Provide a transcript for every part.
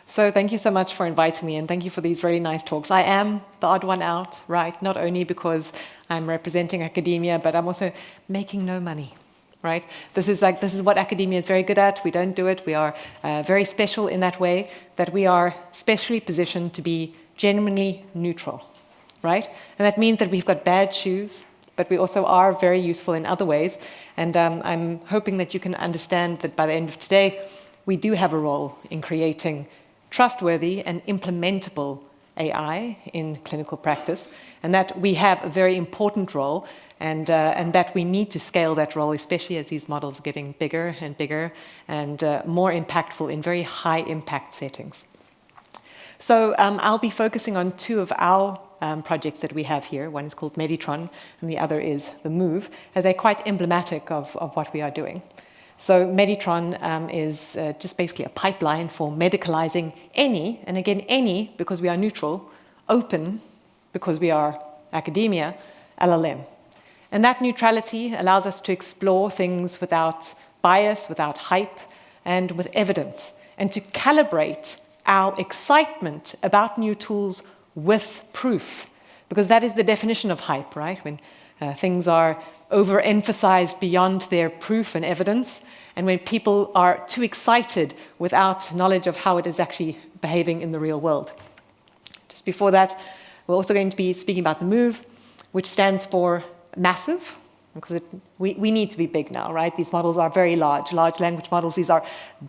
So thank you so much for inviting me, and thank you for these really nice talks. I am the odd one out, right? Not only because I'm representing academia, but I'm also making no money, right? This is what academia is very good at. We don't do it. We are very special in that way, that we are specially positioned to be genuinely neutral, right? And that means that we've got bad shoes, but we also are very useful in other ways. And I'm hoping that you can understand that by the end of today, we do have a role in creating trustworthy and implementable AI in clinical practice, and that we have a very important role, and that we need to scale that role, especially as these models are getting bigger and bigger and more impactful in very high impact settings. So I'll be focusing on two of our projects that we have here. One is called Meditron, and the other is the MOOVE, as they're quite emblematic of what we are doing. So Meditron is just basically a pipeline for medicalizing any, and again any because we are neutral, open because we are academia, LLM. And that neutrality allows us to explore things without bias, without hype, and with evidence, and to calibrate our excitement about new tools with proof, because that is the definition of hype, right? When things are overemphasized beyond their proof and evidence, and when people are too excited without knowledge of how it is actually behaving in the real world. Just before that, we're also going to be speaking about the MOOVE, which stands for massive, because we need to be big now, right? These models are very large language models. These are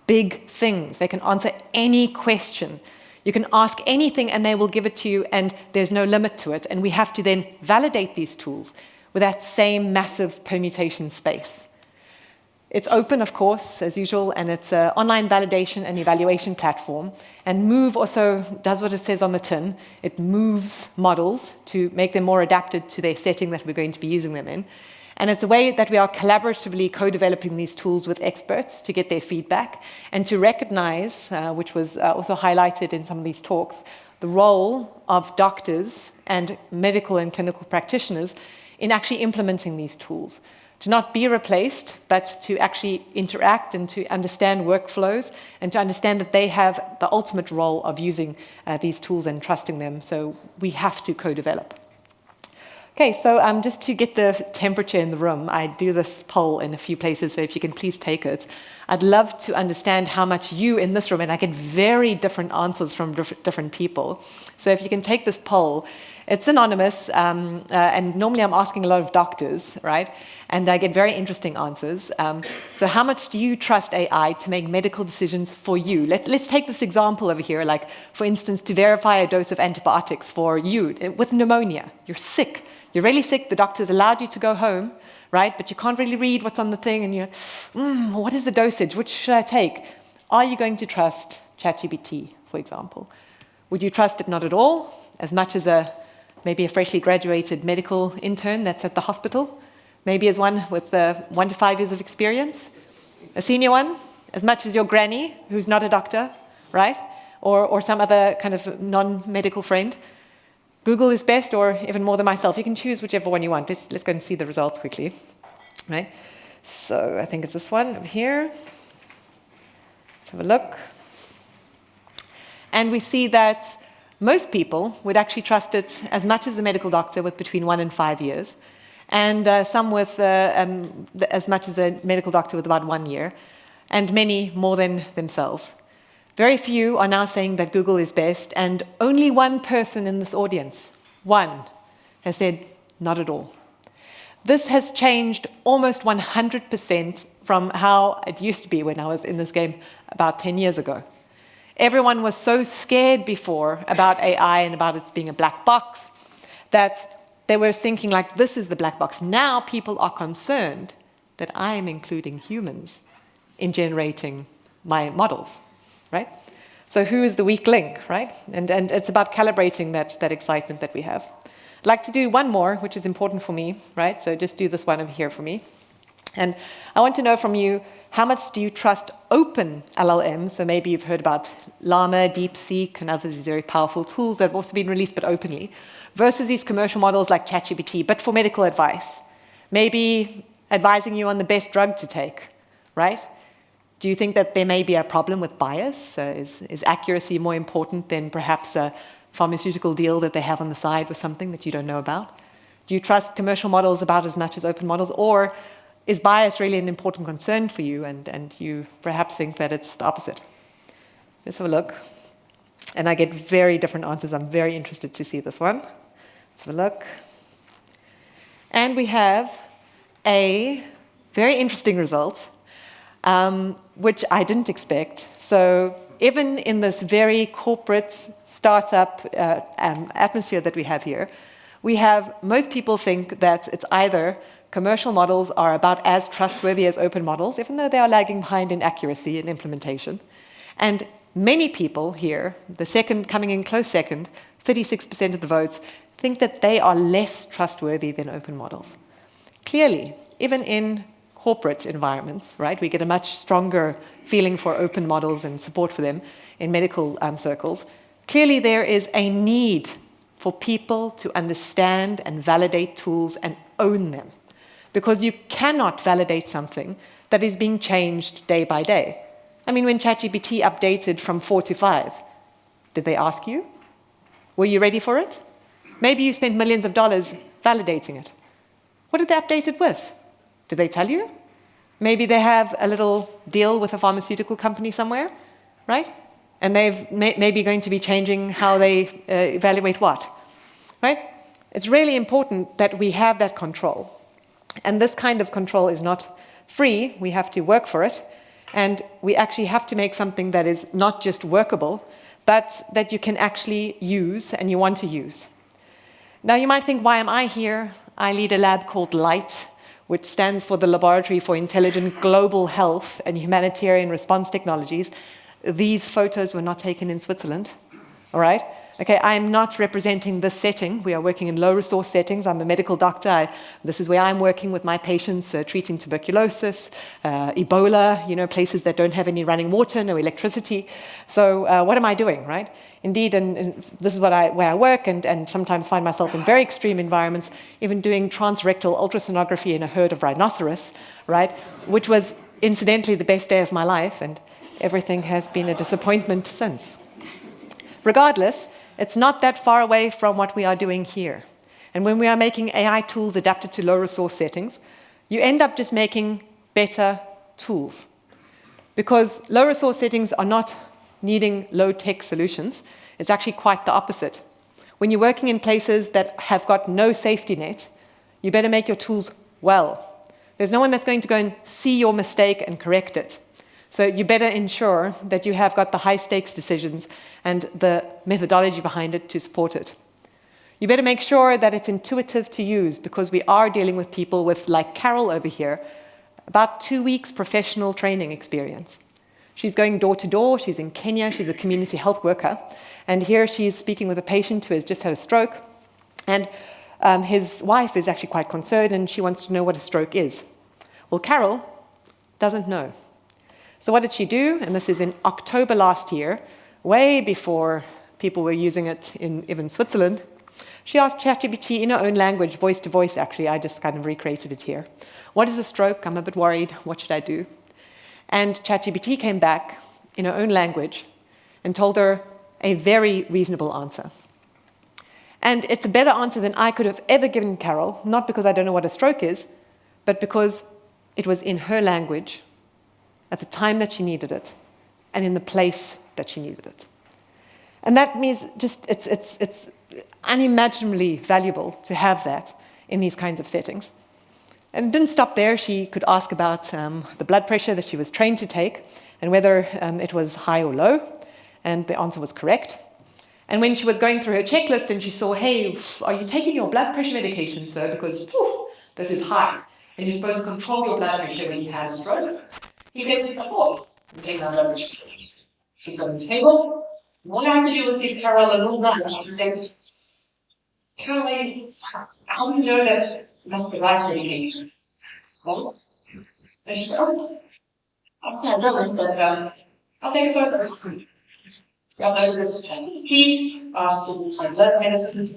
big things. They can answer any question. You can ask anything and they will give it to you, and there's no limit to it. And we have to then validate these tools with that same massive permutation space. It's open, of course, as usual, and it's an online validation and evaluation platform. And MOOVE also does what it says on the tin. It moves models to make them more adapted to their setting that we're going to be using them in. And it's a way that we are collaboratively co-developing these tools with experts to get their feedback and to recognize, which was also highlighted in some of these talks, the role of doctors and medical and clinical practitioners in actually implementing these tools. To not be replaced, but to actually interact and to understand workflows and to understand that they have the ultimate role of using these tools and trusting them. So we have to co-develop. Okay, so just to get the temperature in the room, I do this poll in a few places, so if you can please take it. I'd love to understand how much you in this room, and I get very different answers from different people. So if you can take this poll, it's anonymous, and normally I'm asking a lot of doctors, right? And I get very interesting answers. So how much do you trust AI to make medical decisions for you? Let's take this example over here, like, for instance, to verify a dose of antibiotics for you with pneumonia. You're sick. You're really sick. The doctor's allowed you to go home, right? But you can't really read what's on the thing, and you're, what is the dosage? Which should I take? Are you going to trust ChatGPT, for example? Would you trust it not at all, as much as maybe a freshly graduated medical intern that's at the hospital? Maybe as one with 1 to 5 years of experience? A senior one, as much as your granny, who's not a doctor, right? Or some other kind of non-medical friend? Google is best, or even more than myself. You can choose whichever one you want. Let's go and see the results quickly. Right? So I think it's this one over here. Let's have a look. And we see that most people would actually trust it as much as a medical doctor with between 1 and 5 years, and some with as much as a medical doctor with about 1 year, and many more than themselves. Very few are now saying that Google is best, and only one person in this audience, one, has said not at all. This has changed almost 100% from how it used to be when I was in this game about 10 years ago. Everyone was so scared before about AI and about it being a black box that they were thinking like, this is the black box. Now people are concerned that I am including humans in generating my models. Right? So who is the weak link, right? And it's about calibrating that excitement that we have. I'd like to do one more, which is important for me, right? So just do this one over here for me. And I want to know from you, how much do you trust open LLMs? So maybe you've heard about Llama, DeepSeek, and others, these very powerful tools that have also been released but openly, versus these commercial models like ChatGPT, but for medical advice. Maybe advising you on the best drug to take, right? Do you think that there may be a problem with bias? Is accuracy more important than perhaps a pharmaceutical deal that they have on the side with something that you don't know about? Do you trust commercial models about as much as open models? Or is bias really an important concern for you and you perhaps think that it's the opposite? Let's have a look. And I get very different answers. I'm very interested to see this one. Let's have a look. And we have a very interesting result, which I didn't expect. So even in this very corporate startup atmosphere that we have here, we have most people think that it's either commercial models are about as trustworthy as open models, even though they are lagging behind in accuracy and implementation. And many people here, the second coming in close second, 36% of the votes, think that they are less trustworthy than open models. Clearly, even in corporate environments, right, we get a much stronger feeling for open models and support for them in medical circles. Clearly, there is a need for people to understand and validate tools and own them, because you cannot validate something that is being changed day by day. I mean, when ChatGPT updated from 4 to 5, did they ask you? Were you ready for it? Maybe you spent millions of dollars validating it. What did they update it with? Did they tell you? Maybe they have a little deal with a pharmaceutical company somewhere, right? And they've maybe going to be changing how they evaluate what, right? It's really important that we have that control. And this kind of control is not free. We have to work for it. And we actually have to make something that is not just workable, but that you can actually use and you want to use. Now, you might think, why am I here? I lead a lab called LiGHT, which stands for the Laboratory for Intelligent Global Health and Humanitarian Response Technologies. These photos were not taken in Switzerland, all right? Okay, I'm not representing this setting. We are working in low-resource settings. I'm a medical doctor. This is where I'm working with my patients, treating tuberculosis, Ebola, places that don't have any running water, no electricity. So what am I doing, right? Indeed, and this is where I work and sometimes find myself in very extreme environments, even doing transrectal ultrasonography in a herd of rhinoceros, right? Which was, incidentally, the best day of my life, and everything has been a disappointment since. Regardless, it's not that far away from what we are doing here. And when we are making AI tools adapted to low-resource settings, you end up just making better tools. Because low-resource settings are not needing low-tech solutions. It's actually quite the opposite. When you're working in places that have got no safety net, you better make your tools well. There's no one that's going to go and see your mistake and correct it. So you better ensure that you have got the high-stakes decisions and the methodology behind it to support it. You better make sure that it's intuitive to use, because we are dealing with people with, like Carol over here, about 2 weeks professional training experience. She's going door to door. She's in Kenya. She's a community health worker. And here she's speaking with a patient who has just had a stroke. And his wife is actually quite concerned, and she wants to know what a stroke is. Well, Carol doesn't know. So what did she do? And this is in October last year, way before people were using it in even Switzerland. She asked ChatGPT in her own language, voice to voice actually, I just kind of recreated it here. What is a stroke? I'm a bit worried. What should I do? And ChatGPT came back in her own language and told her a very reasonable answer. And it's a better answer than I could have ever given Carol, not because I don't know what a stroke is, but because it was in her language, at the time that she needed it, and in the place that she needed it. And that means just it's unimaginably valuable to have that in these kinds of settings. And it didn't stop there. She could ask about the blood pressure that she was trained to take and whether it was high or low, and the answer was correct. And when she was going through her checklist and she saw, hey, are you taking your blood pressure medication, sir? Because this is high, and you're supposed to control your blood pressure when you have a stroke. He said, of course, I'm taking my blood pressure. She's on the table. And all I had to do was give Carol a little nudge and say, Caroline, how do you know that that's the right medication? Well, and she said, oh, I don't know, but I'll take a photo. So I uploaded it to ChatGPT, asked if it's my blood medicines,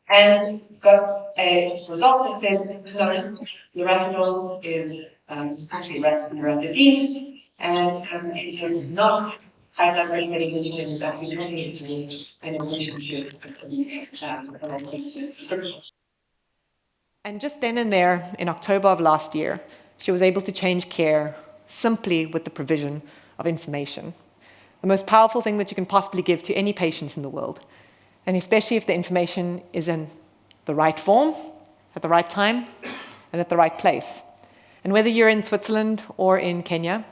and got a result that said, no, your retinol is actually loratadine, And it is not high-level medication is actually continuously an relationship. And just then and there, in October of last year, she was able to change care simply with the provision of information. The most powerful thing that you can possibly give to any patient in the world, and especially if the information is in the right form, at the right time, and at the right place. And whether you're in Switzerland or in Kenya,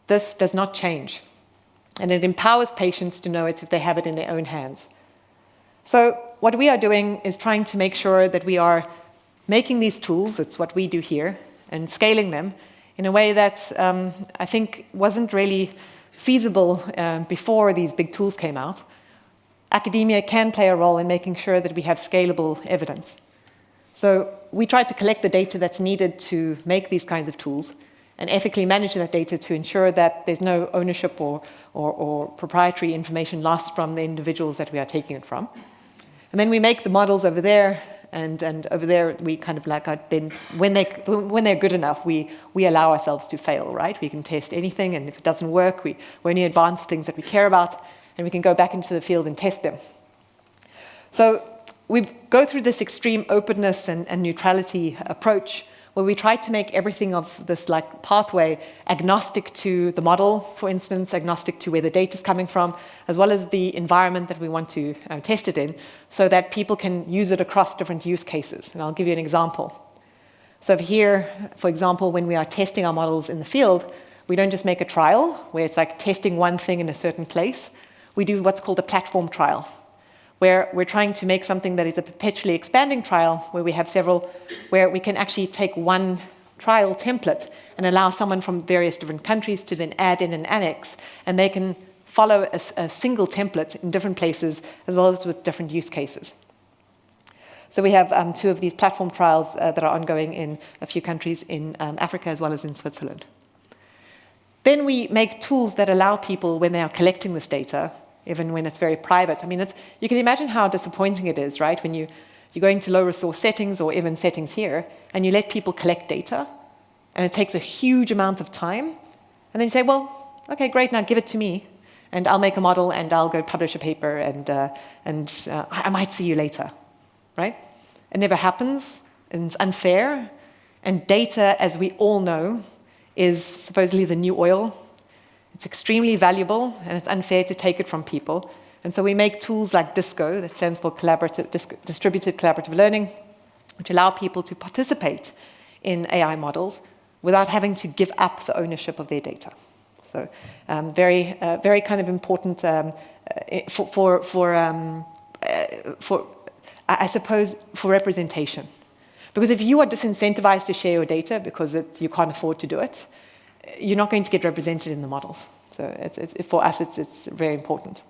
this does not change. And it empowers patients to know it if they have it in their own hands. So what we are doing is trying to make sure that we are making these tools, it's what we do here, and scaling them in a way that I think wasn't really feasible before these big tools came out. Academia can play a role in making sure that we have scalable evidence. So we try to collect the data that's needed to make these kinds of tools and ethically manage that data to ensure that there's no ownership or proprietary information lost from the individuals that we are taking it from. And then we make the models over there, and over there we kind of like, then when they're good enough, we allow ourselves to fail, right? We can test anything, and if it doesn't work, we only advance things that we care about, and we can go back into the field and test them. So we go through this extreme openness and neutrality approach where we try to make everything of this like pathway agnostic to the model, for instance, agnostic to where the data is coming from, as well as the environment that we want to test it in, so that people can use it across different use cases. And I'll give you an example. So here, for example, when we are testing our models in the field, we don't just make a trial where it's like testing one thing in a certain place. We do what's called a platform trial, where we're trying to make something that is a perpetually expanding trial, where we have several, where we can actually take one trial template and allow someone from various different countries to then add in an annex, and they can follow a single template in different places, as well as with different use cases. So we have 2 of these platform trials that are ongoing in a few countries in Africa, as well as in Switzerland. Then we make tools that allow people, when they are collecting this data, even when it's very private. I mean, you can imagine how disappointing it is, right? When you're going to low resource settings or even settings here, and you let people collect data, and it takes a huge amount of time, and then you say, well, okay, great, now give it to me, and I'll make a model, and I'll go publish a paper, and I might see you later, right? It never happens, and it's unfair, and data, as we all know, is supposedly the new oil. It's extremely valuable, and it's unfair to take it from people. And so we make tools like DISCO, that stands for Distributed Collaborative Learning, which allow people to participate in AI models without having to give up the ownership of their data. So very kind of important I suppose, for representation. Because if you are disincentivized to share your data because you can't afford to do it, you're not going to get represented in the models. So for us, it's very important.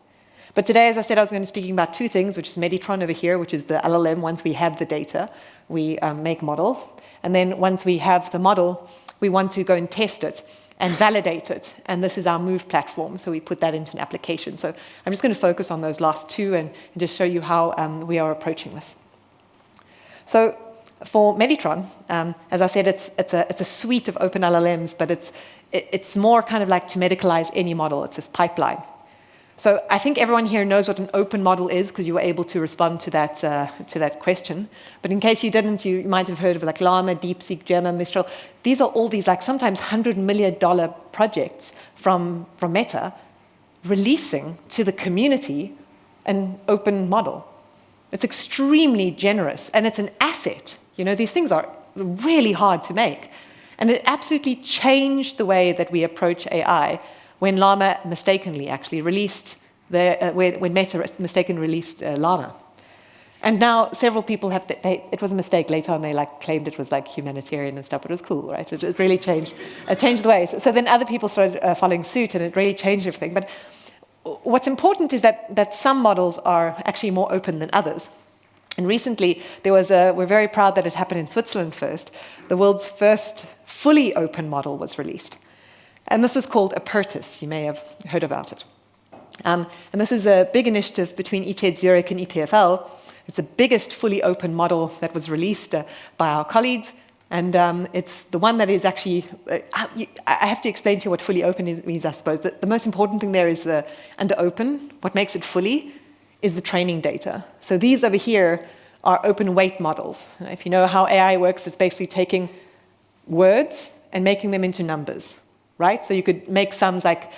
But today, as I said, I was going to be speaking about 2 things, which is Meditron over here, which is the LLM. Once we have the data, we make models. And then once we have the model, we want to go and test it and validate it. And this is our MOOVE platform, so we put that into an application. So I'm just going to focus on those last 2 and just show you how we are approaching this. So for Meditron, as I said, it's a suite of open LLMs, but it's more kind of like to medicalize any model. It's this pipeline. So I think everyone here knows what an open model is because you were able to respond to that question. But in case you didn't, you might have heard of like Llama, DeepSeek, Gemma, Mistral. These are all these like sometimes $100 million projects from Meta releasing to the community an open model. It's extremely generous, and it's an asset. You know, these things are really hard to make. And it absolutely changed the way that we approach AI when Llama mistakenly actually released, when Meta mistakenly released Llama. And now several people have, it was a mistake. Later on they like claimed it was like humanitarian and stuff, but it was cool, right? It really changed the way. So then other people started following suit, and it really changed everything. But what's important is that some models are actually more open than others. And recently, we're very proud that it happened in Switzerland first. The world's first fully open model was released. And this was called Apertus. You may have heard about it. And this is a big initiative between ETH Zurich and EPFL. It's the biggest fully open model that was released by our colleagues. And it's the one that is actually, I have to explain to you what fully open means, I suppose. The most important thing there is under open, what makes it fully is the training data. So these over here are open weight models. If you know how AI works, it's basically taking words and making them into numbers, right? So you could make sums like,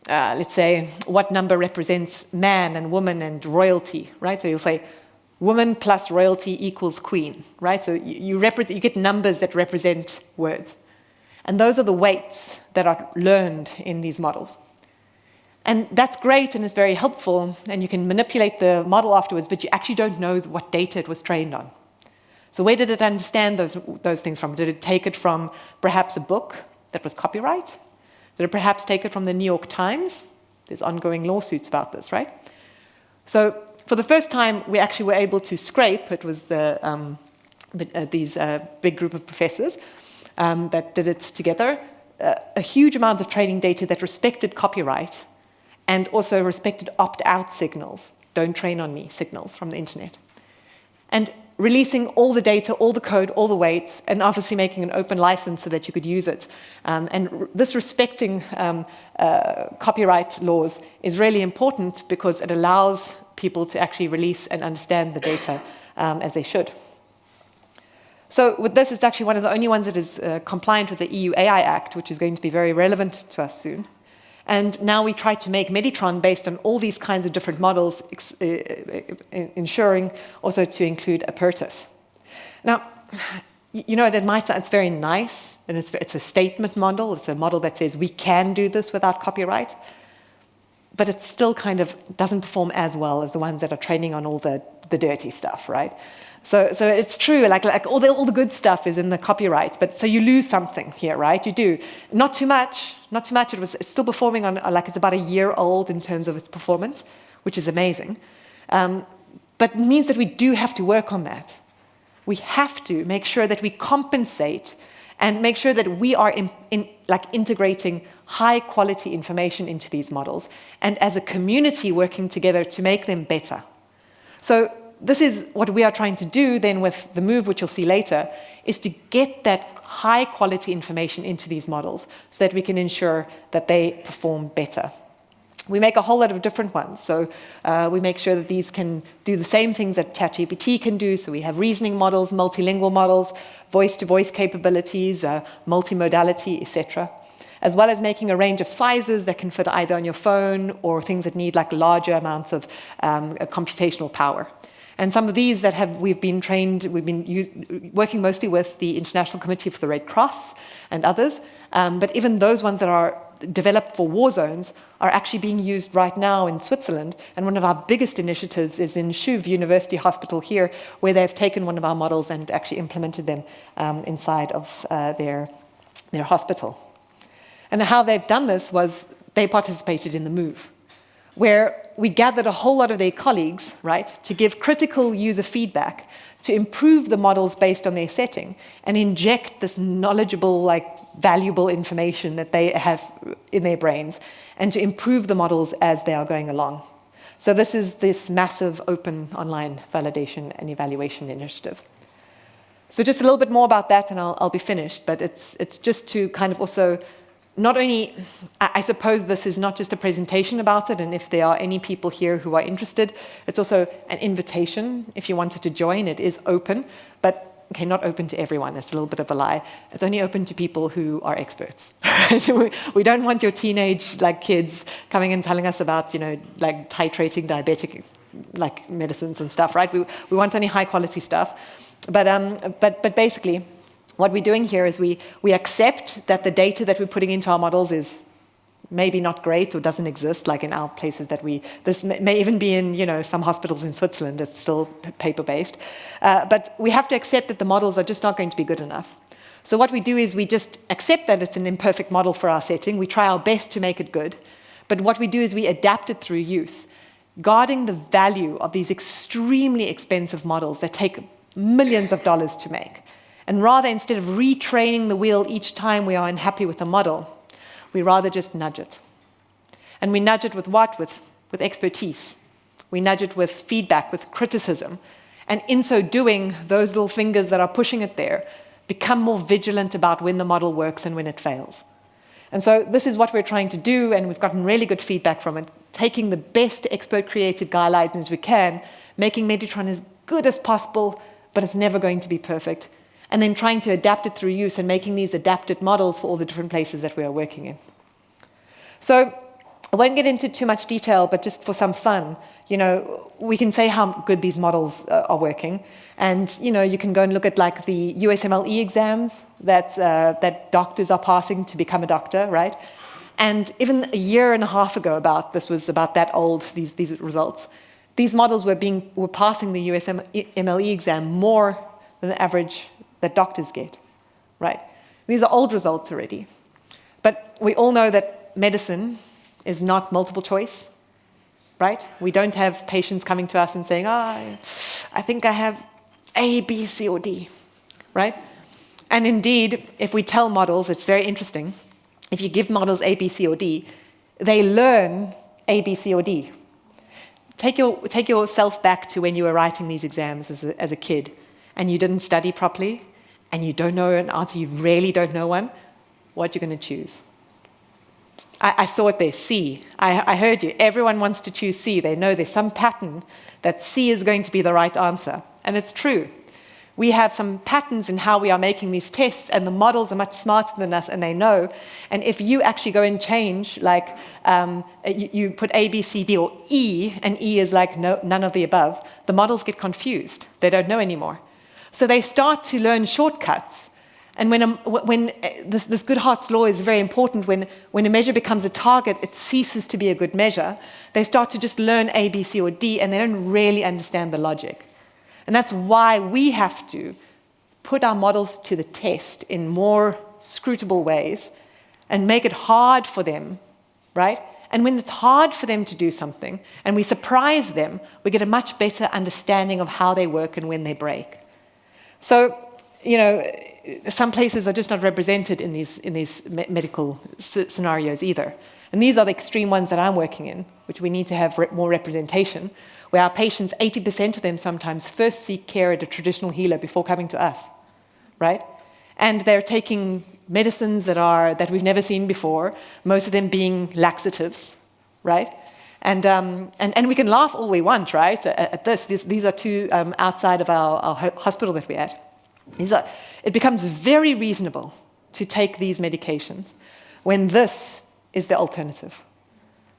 let's say, what number represents man and woman and royalty, right? So you'll say, woman plus royalty equals queen, right? So you get numbers that represent words. And those are the weights that are learned in these models. And that's great and it's very helpful, and you can manipulate the model afterwards, but you actually don't know what data it was trained on. So where did it understand those things from? Did it take it from perhaps a book that was copyright? Did it perhaps take it from the New York Times? There's ongoing lawsuits about this, right? So for the first time, we actually were able to scrape, it was these big group of professors that did it together, a huge amount of training data that respected copyright and also respected opt-out signals, don't train on me signals from the internet. And releasing all the data, all the code, all the weights, and obviously making an open license so that you could use it. And this respecting copyright laws is really important because it allows people to actually release and understand the data as they should. So with this, it's actually one of the only ones that is compliant with the EU AI Act, which is going to be very relevant to us soon. And now we try to make Meditron based on all these kinds of different models, ensuring also to include apertus. Now, you know, it might sound, it's very nice, and it's a statement model. It's a model that says we can do this without copyright, but it still kind of doesn't perform as well as the ones that are training on all the dirty stuff, right? So it's true, like all the good stuff is in the copyright, but so you lose something here, right? You do. Not too much. It's still performing on, like it's about a year old in terms of its performance, which is amazing. But it means that we do have to work on that. We have to make sure that we compensate and make sure that we are integrating high quality information into these models, and as a community working together to make them better. So this is what we are trying to do then with the MOOVE, which you'll see later, is to get that high quality information into these models so that we can ensure that they perform better. We make a whole lot of different ones. So we make sure that these can do the same things that ChatGPT can do. So we have reasoning models, multilingual models, voice-to-voice capabilities, multimodality, etc., as well as making a range of sizes that can fit either on your phone or things that need like larger amounts of computational power. And some of these that we've been working mostly with the International Committee for the Red Cross and others, but even those ones that are developed for war zones are actually being used right now in Switzerland. And one of our biggest initiatives is in SITEM University Hospital here, where they've taken one of our models and actually implemented them inside of their hospital. And how they've done this was they participated in the MOOVE, where we gathered a whole lot of their colleagues, right, to give critical user feedback, to improve the models based on their setting, and inject this knowledgeable, valuable information that they have in their brains, and to improve the models as they are going along. So this massive open online validation and evaluation initiative. So just a little bit more about that, and I'll be finished, but it's just to kind of also not only, I suppose this is not just a presentation about it, and if there are any people here who are interested, it's also an invitation if you wanted to join. It is open, but okay, not open to everyone. That's a little bit of a lie. It's only open to people who are experts. We don't want your teenage kids coming and telling us about titrating diabetic medicines and stuff, right? We want only high quality stuff, but basically, what we're doing here is we accept that the data that we're putting into our models is maybe not great or doesn't exist, like in our places this may even be in some hospitals in Switzerland. It's still paper-based. But we have to accept that the models are just not going to be good enough. So what we do is we just accept that it's an imperfect model for our setting. We try our best to make it good. But what we do is we adapt it through use, guarding the value of these extremely expensive models that take millions of dollars to make. And rather, instead of retraining the wheel each time we are unhappy with a model, we rather just nudge it. And we nudge it with what? With expertise. We nudge it with feedback, with criticism. And in so doing, those little fingers that are pushing it there become more vigilant about when the model works and when it fails. And so this is what we're trying to do, and we've gotten really good feedback from it, taking the best expert-created guidelines we can, making Meditron as good as possible, but it's never going to be perfect, and then trying to adapt it through use and making these adapted models for all the different places that we are working in. So I won't get into too much detail, but just for some fun, we can say how good these models are working. And, you can go and look at like the USMLE exams that doctors are passing to become a doctor, right? And even a year and a half ago this was about that old, these results. These models were passing the USMLE exam more than the average that doctors get, right? These are old results already. But we all know that medicine is not multiple choice, right? We don't have patients coming to us and saying, I think I have A, B, C, or D, right? And indeed, if we tell models, it's very interesting. If you give models A, B, C, or D, they learn A, B, C, or D. Take yourself back to when you were writing these exams as a kid, and you didn't study properly, and you don't know an answer, you really don't know one, what you're going to choose. I saw it there, C. I heard you. Everyone wants to choose C. They know there's some pattern that C is going to be the right answer. And it's true. We have some patterns in how we are making these tests, and the models are much smarter than us, and they know. And if you actually go and change, like you put A, B, C, D, or E, and E is like none of the above, the models get confused. They don't know anymore. So they start to learn shortcuts. And when this Goodhart's law is very important, when a measure becomes a target, it ceases to be a good measure. They start to just learn A, B, C, or D, and they don't really understand the logic. And that's why we have to put our models to the test in more scrutable ways and make it hard for them, right? And when it's hard for them to do something and we surprise them, we get a much better understanding of how they work and when they break. So, some places are just not represented in these medical scenarios either. And these are the extreme ones that I'm working in, which we need to have more representation, where our patients, 80% of them sometimes first seek care at a traditional healer before coming to us, right? And they're taking medicines that we've never seen before, most of them being laxatives, right? And we can laugh all we want, right, at this. These are two outside of our hospital that we're at. It becomes very reasonable to take these medications when this is the alternative,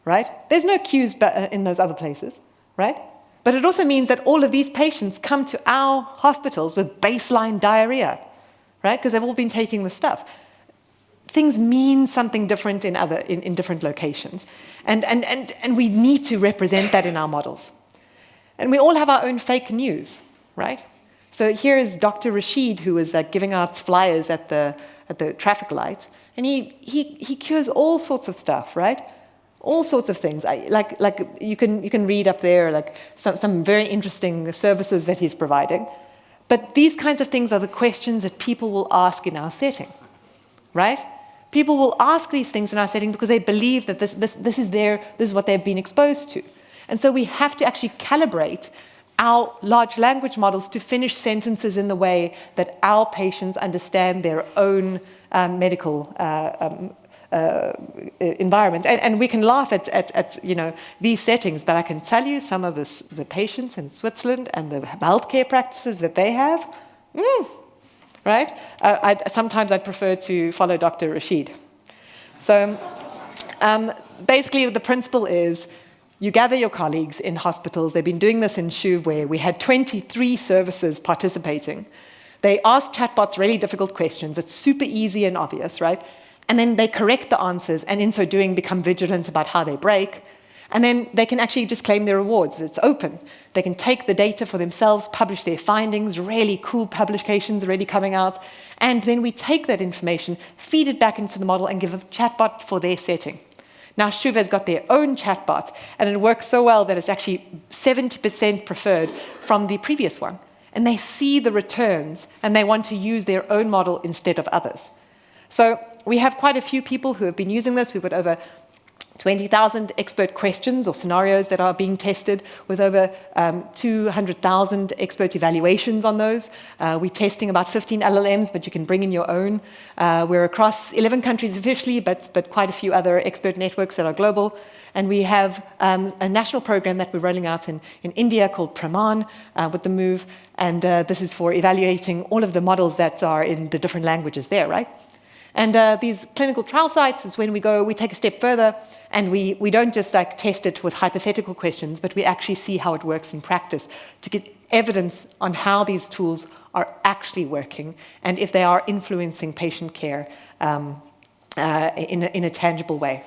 right? There's no queues in those other places, right? But it also means that all of these patients come to our hospitals with baseline diarrhea, right? Because they've all been taking the stuff. Things mean something different in different locations. And we need to represent that in our models. And we all have our own fake news, right? So here is Dr. Rashid, who was giving out flyers at the traffic lights, and he cures all sorts of stuff, right? All sorts of things. Like you can read up there like some very interesting services that he's providing. But these kinds of things are the questions that people will ask in our setting, right? People will ask these things in our setting because they believe that this is what they've been exposed to, and so we have to actually calibrate our large language models to finish sentences in the way that our patients understand their own medical environment. And we can laugh at these settings, but I can tell you some of the patients in Switzerland and the healthcare practices that they have, right? Sometimes I'd prefer to follow Dr. Rashid. So basically the principle is, you gather your colleagues in hospitals. They've been doing this in SHUV, where we had 23 services participating. They ask chatbots really difficult questions. It's super easy and obvious, right? And then they correct the answers, and in so doing become vigilant about how they break. And then they can actually just claim their rewards. It's open. They can take the data for themselves, publish their findings, really cool publications already coming out. And then we take that information, feed it back into the model, and give a chatbot for their setting. Now, SHUV has got their own chatbot, and it works so well that it's actually 70% preferred from the previous one. And they see the returns, and they want to use their own model instead of others. So we have quite a few people who have been using this. We've got over 20,000 expert questions or scenarios that are being tested with over 200,000 expert evaluations on those. We're testing about 15 LLMs, but you can bring in your own. We're across 11 countries officially, but quite a few other expert networks that are global. And we have a national program that we're rolling out in India called Praman with the MOOVE. And this is for evaluating all of the models that are in the different languages there, right? And these clinical trial sites is when we take a step further, and we don't just like test it with hypothetical questions, but we actually see how it works in practice to get evidence on how these tools are actually working and if they are influencing patient care in a tangible way.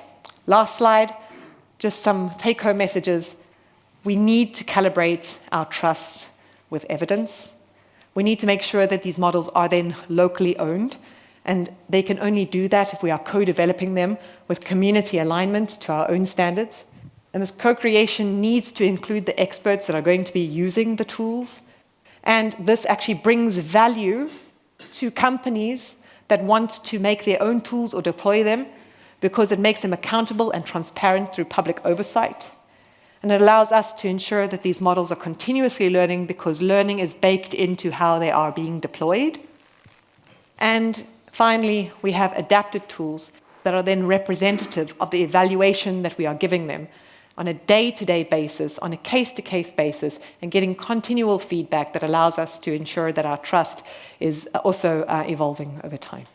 Last slide, just some take-home messages. We need to calibrate our trust with evidence. We need to make sure that these models are then locally owned. And they can only do that if we are co-developing them with community alignment to our own standards. And this co-creation needs to include the experts that are going to be using the tools. And this actually brings value to companies that want to make their own tools or deploy them because it makes them accountable and transparent through public oversight. And it allows us to ensure that these models are continuously learning because learning is baked into how they are being deployed. And finally, we have adapted tools that are then representative of the evaluation that we are giving them on a day-to-day basis, on a case-to-case basis, and getting continual feedback that allows us to ensure that our trust is also evolving over time.